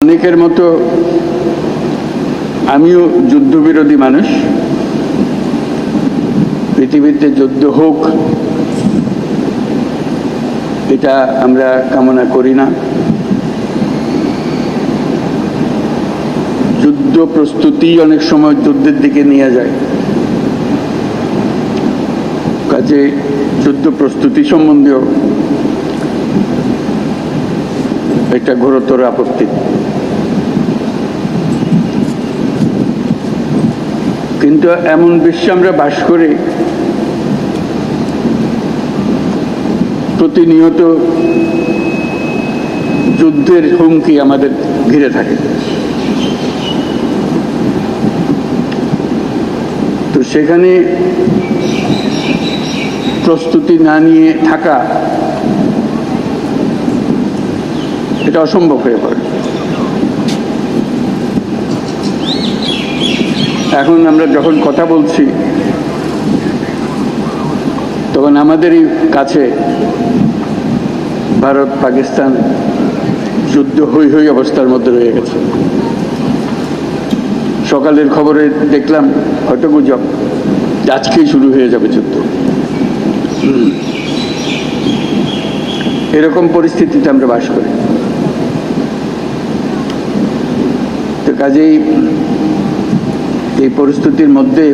অনেকের মতো আমিও যুদ্ধবিরোধী মানুষ। পৃথিবীতে যুদ্ধ হোক এটা আমরা কামনা করি না। যুদ্ধ প্রস্তুতি অনেক সময় যুদ্ধের দিকে নিয়ে যায়, কাজে যুদ্ধ প্রস্তুতি সম্বন্ধেও একটা ঘোরতর আপত্তি। কিন্তু এমন বিশ্বে আমরা বাস করি, প্রতিনিয়ত যুদ্ধের হুমকি আমাদের ঘিরে থাকে। তো সেখানে প্রস্তুতি না নিয়ে থাকা এটা অসম্ভব হয়ে পড়ে। এখন আমরা যখন কথা বলছি তখন আমাদেরই কাছে ভারত পাকিস্তান যুদ্ধ হই হই অবস্থার মধ্যে রয়ে গেছে। সকালের খবরে দেখলাম হয়তো গুজব আজকেই শুরু হয়ে যাবে যুদ্ধ। এরকম পরিস্থিতিতে আমরা বাস করি। তো কাজেই এই পরিস্থিতির মধ্যে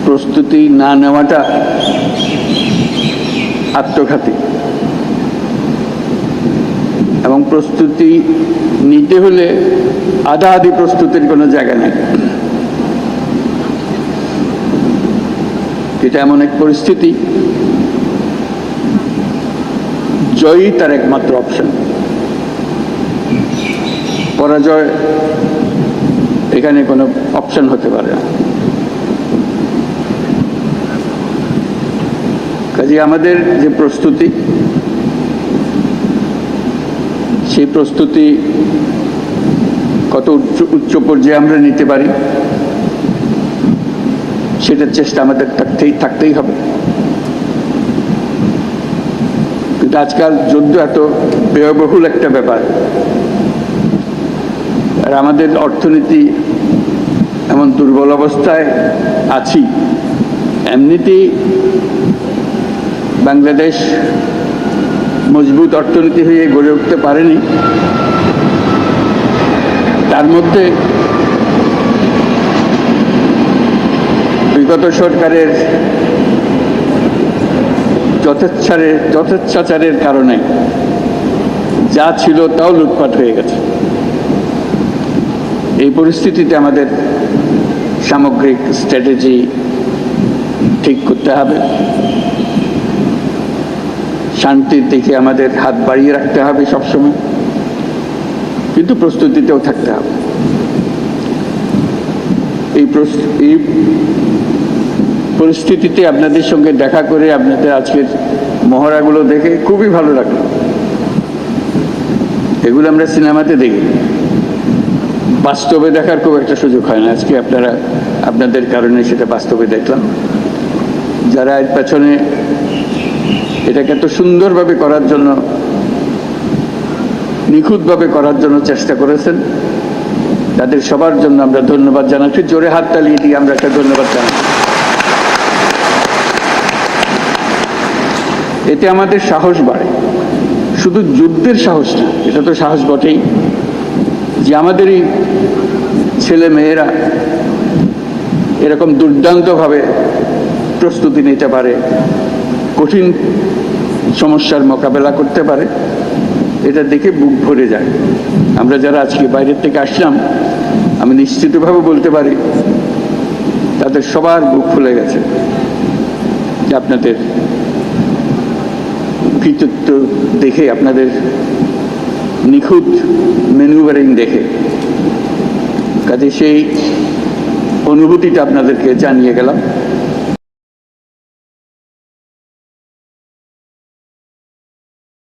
প্রস্তুতি না নেওয়াটা আত্মঘাতী, এবং প্রস্তুতি নিতে হলে আধা আধি প্রস্তুতির কোনো জায়গা নেই। এটা এমন এক পরিস্থিতি, জয়ই তার একমাত্র অপশন। পরাজয় এখানে কোনো অপশন হতে পারে না। কাজে আমাদের যে প্রস্তুতি, সেই প্রস্তুতি কত উচ্চ পর্যায়ে আমরা নিতে পারি সেটার চেষ্টা আমাদের থাকতেই হবে। কিন্তু আজকাল যুদ্ধ এত ব্যয়বহুল একটা ব্যাপার, আর আমাদের অর্থনীতি এমন দুর্বল অবস্থায় আছি। এমনিতেই বাংলাদেশ মজবুত অর্থনীতি হয়ে গড়ে উঠতে পারেনি, তার মধ্যে বিগত সরকারের যথেচ্ছাচারের কারণে যা ছিল তাও লুটপাট হয়ে গেছে। এই পরিস্থিতিতে আমাদের সামগ্রিক স্ট্র্যাটেজি ঠিক করতে হবে। শান্তির দিকে আমাদের হাত বাড়িয়ে রাখতে হবে সবসময়, কিন্তু প্রস্তুতিতেও থাকতে হবে। এই পরিস্থিতিতে আপনাদের সঙ্গে দেখা করে, আপনাদের আজকের মহড়াগুলো দেখে খুবই ভালো লাগলো। এগুলো আমরা সিনেমাতে দেখি, বাস্তবে দেখার খুব একটা সুযোগ হয় না। আজকে আপনাদের কারণে সেটা বাস্তবে দেখলাম। যারা এর পেছনে এটাকে এত সুন্দরভাবে করার জন্য, নিখুঁতভাবে করার জন্য চেষ্টা করেছেন, তাদের সবার জন্য আমরা ধন্যবাদ জানাচ্ছি। জোরে হাত তালিয়ে দিয়ে আমরা একটা ধন্যবাদ জানাচ্ছি। এতে আমাদের সাহস বাড়ে, শুধু যুদ্ধের সাহস না, এটা তো সাহস বটেই, যে আমাদেরই ছেলে মেয়েরা এরকম দুর্দান্তভাবে প্রস্তুতি নিতে পারে, কঠিন সমস্যার মোকাবেলা করতে পারে, এটা দেখে বুক ভরে যায়। আমরা যারা আজকে বাইরের থেকে আসলাম, আমি নিশ্চিতভাবে বলতে পারি তাদের সবার বুক ফুলে গেছে যে আপনাদের কৃতিত্ব দেখে, আপনাদের নিখুঁত ম্যানুভারিং দেখে। কাজে সেই অনুভূতিটা আপনাদেরকে জানিয়ে গেলাম।